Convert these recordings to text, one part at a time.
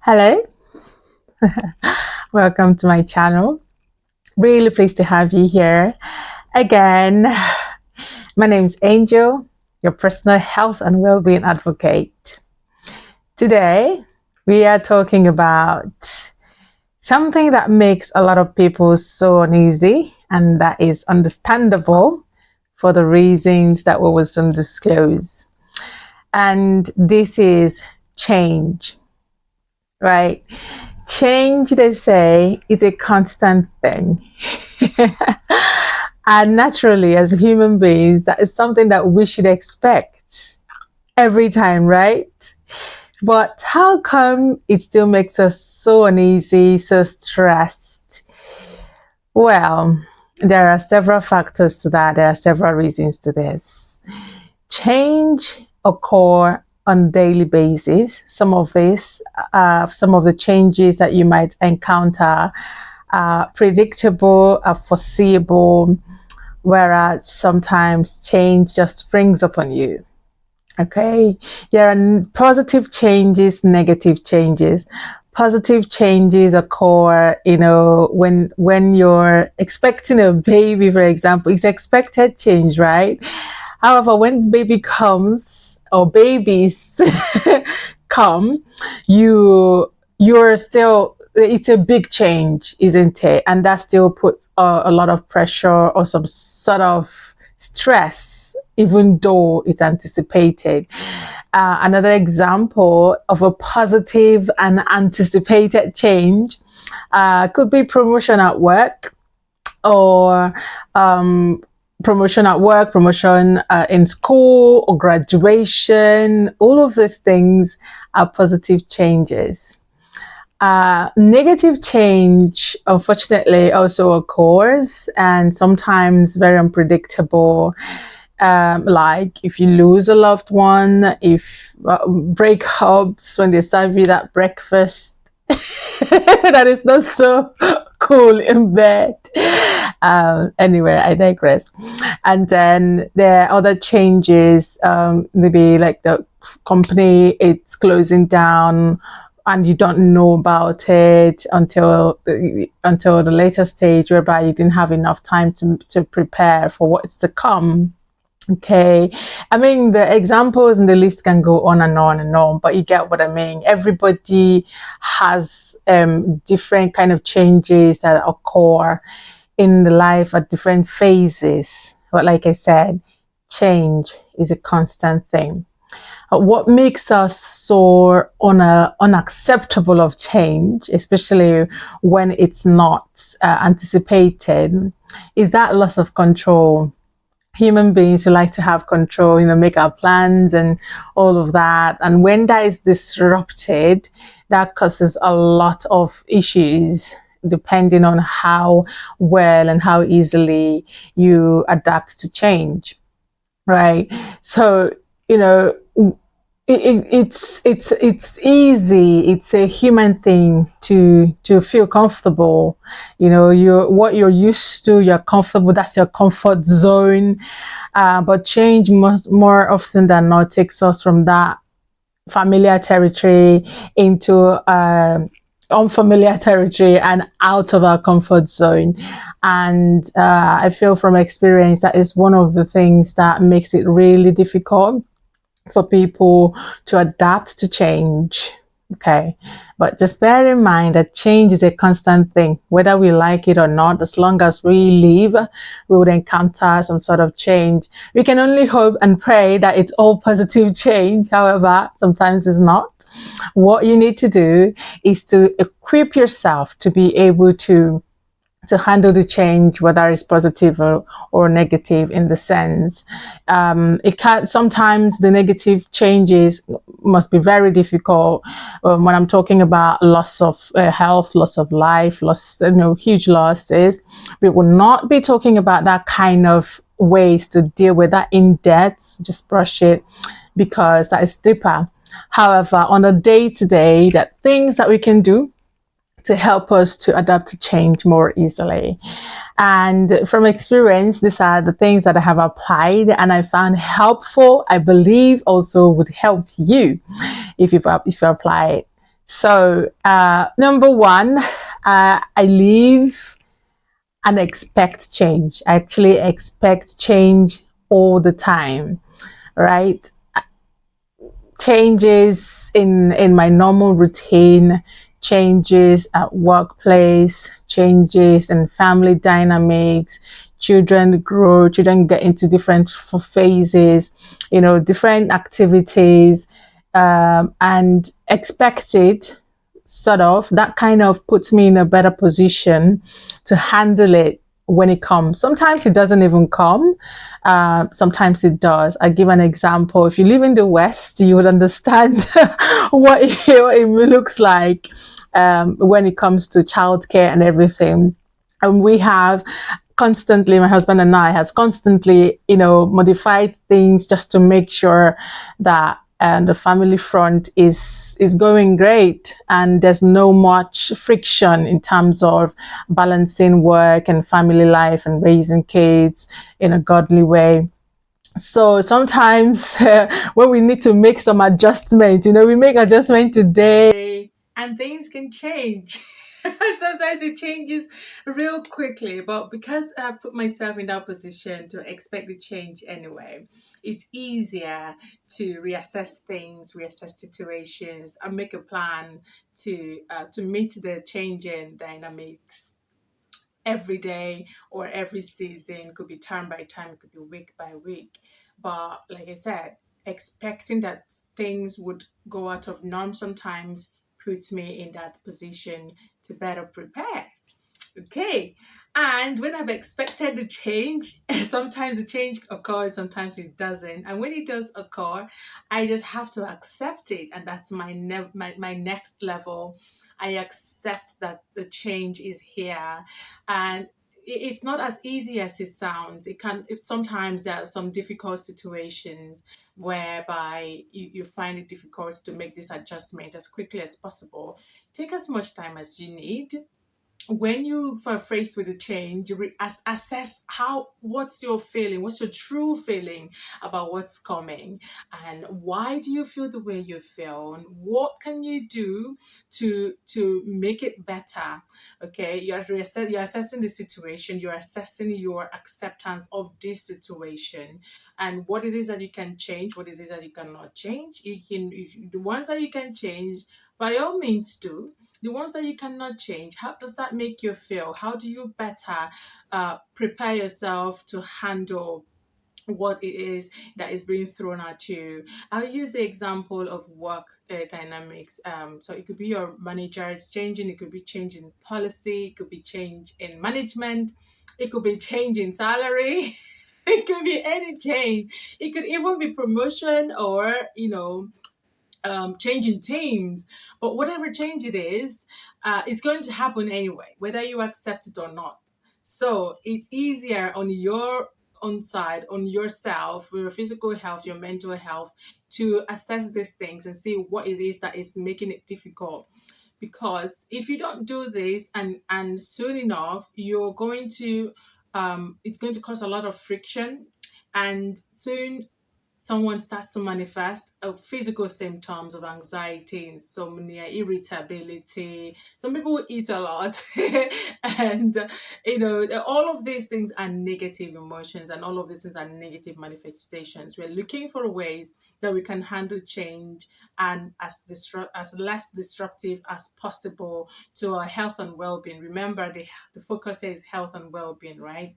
Hello, welcome to my channel. Really pleased to have you here again. My name is Angel, your personal health and well-being advocate. Today, we are talking about something that makes a lot of people so uneasy, and that is understandable for the reasons that we will soon disclose. And this is change, right? Change, they say, is a constant thing. And naturally, as human beings, that is something that we should expect every time, right? But how come it still makes us so uneasy, so stressed? Well, there are several factors to that. There are several reasons to this. Change occur on a daily basis. Some of the changes that you might encounter are predictable, are foreseeable, whereas sometimes change just springs upon you. Okay, there are positive changes, negative changes. Positive changes occur, when you're expecting a baby, for example, it's expected change, right? However, when baby comes or babies come, you're still, it's a big change, isn't it? And that still put a lot of pressure or some sort of stress, even though it's anticipated. Another example of a positive and anticipated change could be promotion at work, or promotion in school, or graduation. All of these things are positive changes. Negative change, unfortunately, also occurs, and sometimes very unpredictable. Like if you lose a loved one, if breakups, when they serve you that breakfast that is not so cool in bed. Anyway, I digress. And then there are other changes, maybe like the company, it's closing down, and you don't know about it until the later stage, whereby you didn't have enough time to prepare for what's to come. Okay, I mean, the examples in the list can go on and on and on, but you get what I mean. Everybody has different kind of changes that occur in the life at different phases. But like I said, change is a constant thing. What makes us so unacceptable of change, especially when it's not anticipated, is that loss of control. Human beings who like to have control, make our plans and all of that. And when that is disrupted, that causes a lot of issues, depending on how well and how easily you adapt to change, right? So, it's easy. It's a human thing to feel comfortable. You're used to, you're comfortable. That's your comfort zone. But change must, more often than not, takes us from that familiar territory into unfamiliar territory and out of our comfort zone. And I feel from experience that is one of the things that makes it really difficult for people to adapt to change. Okay, but just bear in mind that change is a constant thing, whether we like it or not. As long as we live, we would encounter some sort of change. We can only hope and pray that it's all positive change. However, sometimes it's not. What you need to do is to equip yourself to be able to handle the change, whether it's positive or negative, in the sense it can sometimes the negative changes must be very difficult. When I'm talking about loss of health, loss of life, huge losses, we will not be talking about that kind of ways to deal with that in depth. Just brush it, because that is deeper. However, on a day-to-day, that things that we can do to help us to adapt to change more easily. And from experience, these are the things that I have applied and I found helpful. I believe also would help you if you apply it. So, number one, I live and expect change. I actually expect change all the time, right? Changes in my normal routine, changes at workplace, changes in family dynamics. Children grow, children get into different phases, different activities, and expected sort of that kind of puts me in a better position to handle it when it comes. Sometimes it doesn't even come. Sometimes it does. I give an example. If you live in the West, you would understand what it looks like when it comes to childcare and everything. And we have constantly, my husband and I has constantly, modified things just to make sure that the family front is going great, and there's no much friction in terms of balancing work and family life and raising kids in a godly way. So sometimes when we need to make some adjustment, we make adjustment today and things can change. Sometimes it changes real quickly, but because I put myself in that position to expect the change anyway, it's easier to reassess things, reassess situations, and make a plan to meet the changing dynamics every day or every season. Could be term by term, it could be week by week. But like I said, expecting that things would go out of norm sometimes puts me in that position to better prepare. Okay. And when I've expected the change, sometimes the change occurs, sometimes it doesn't. And when it does occur, I just have to accept it. And that's my next level. I accept that the change is here. And it's not as easy as it sounds. Sometimes there are some difficult situations whereby you find it difficult to make this adjustment as quickly as possible. Take as much time as you need. When you are faced with a change, you assess what's your feeling, what's your true feeling about what's coming, and why do you feel the way you feel, and what can you do to make it better. Okay, you're assessing the situation, you're assessing your acceptance of this situation, and what it is that you can change, what it is that you cannot change. The ones that you can change, by all means do. The ones that you cannot change, how does that make you feel? How do you better prepare yourself to handle what it is that is being thrown at you? I'll use the example of work dynamics. So it could be your manager is changing, it could be changing policy, it could be change in management, it could be change in salary. It could be any change. It could even be promotion or changing teams. But whatever change it is, it's going to happen anyway, whether you accept it or not. So it's easier on your own side, on yourself, your physical health, your mental health, to assess these things and see what it is that is making it difficult. Because if you don't do this, and soon enough you're going to it's going to cause a lot of friction, and soon someone starts to manifest physical symptoms of anxiety, insomnia, irritability. Some people will eat a lot. And, all of these things are negative emotions, and all of these things are negative manifestations. We're looking for ways that we can handle change and as less disruptive as possible to our health and well-being. Remember, the focus here is health and well-being, right?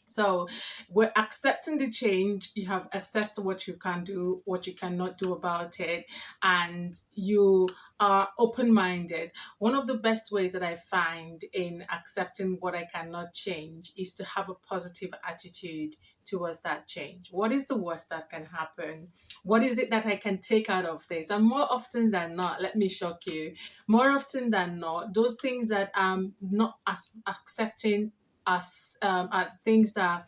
So we're accepting the change. You have assessed what you can do, what you cannot do about it, and you are open minded. One of the best ways that I find in accepting what I cannot change is to have a positive attitude towards that change. What is the worst that can happen? What is it that I can take out of this? And more often than not, let me shock you, more often than not, those things that I'm not as accepting as are things that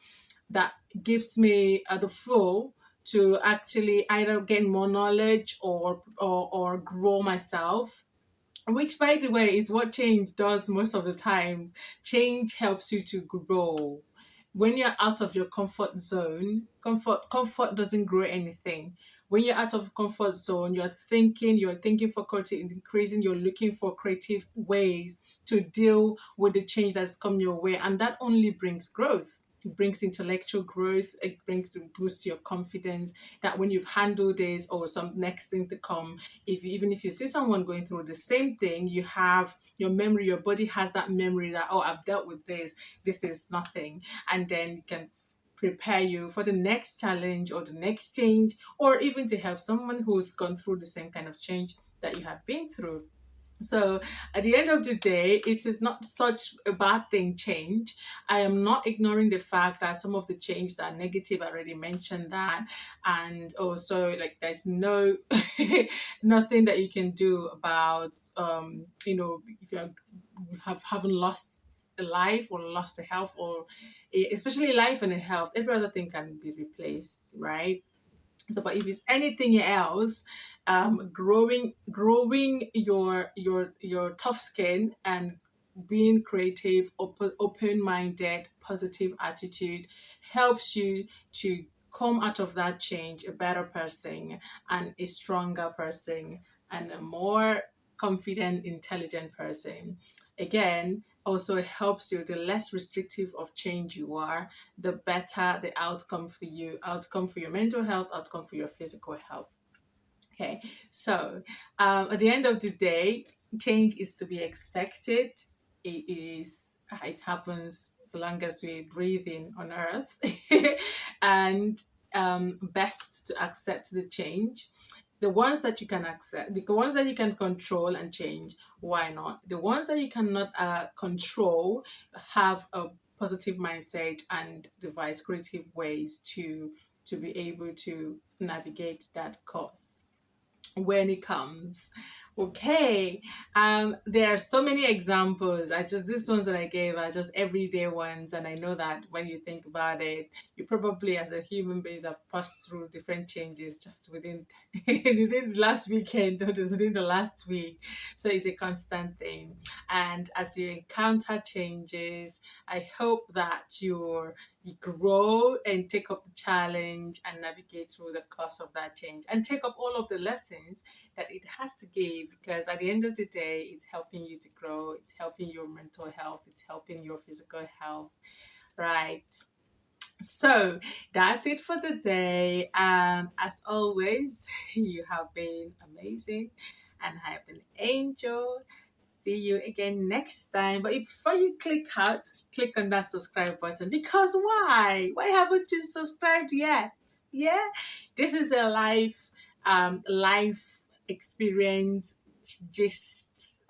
gives me the flow to actually either gain more knowledge or grow myself, which by the way is what change does most of the times. Change helps you to grow. When you're out of your comfort zone, comfort doesn't grow anything. when you're out of comfort zone, you're thinking for quality increasing, you're looking for creative ways to deal with the change that's come your way. And that only brings growth. It brings intellectual growth. It brings boost your confidence that when you've handled this or some next thing to come, even if you see someone going through the same thing, you have your memory, your body has that memory that, oh, I've dealt with this is nothing. And then you can prepare you for the next challenge or the next change, or even to help someone who's gone through the same kind of change that you have been through. So at the end of the day, it is not such a bad thing, change. I am not ignoring the fact that some of the changes are negative. I already mentioned that. And also, like, there's no nothing that you can do about, if haven't lost a life or lost a health, or especially life and a health, every other thing can be replaced, right? So, but if it's anything else, growing your tough skin and being creative, open minded, positive attitude helps you to come out of that change a better person and a stronger person and a more confident, intelligent person. Again, also helps you, the less restrictive of change you are, the better the outcome for your mental health, outcome for your physical health. Okay, so at the end of the day, change is to be expected. It happens so long as we're breathing on earth. And best to accept the change. The ones that you can accept, the ones that you can control and change, why not? The ones that you cannot control, have a positive mindset and devise creative ways to be able to navigate that course when it comes. Okay. There are so many examples. I just these ones that I gave are just everyday ones, and I know that when you think about it, you probably as a human being have passed through different changes just within within the last weekend or within the last week. So it's a constant thing. And as you encounter changes, I hope that you grow and take up the challenge and navigate through the course of that change and take up all of the lessons that it has to give, because at the end of the day, it's helping you to grow, it's helping your mental health, it's helping your physical health, right? So that's it for the day. And as always, you have been amazing and I have been angel. See you again next time. But before you click out, click on that subscribe button. Because why? Why haven't you subscribed yet? Yeah, this is a life experience, just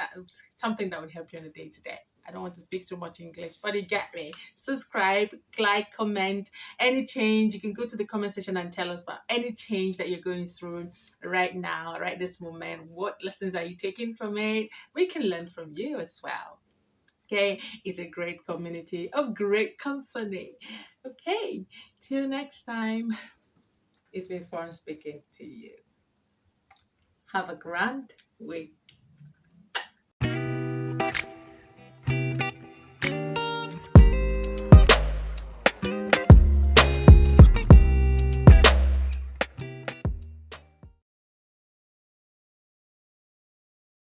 something that would help you on a day to day. I don't want to speak too much English, but you get me. Subscribe, like, comment, any change. You can go to the comment section and tell us about any change that you're going through right now, right this moment. What lessons are you taking from it? We can learn from you as well. Okay, it's a great community of great company. Okay, till next time, it's been fun speaking to you. Have a grand week.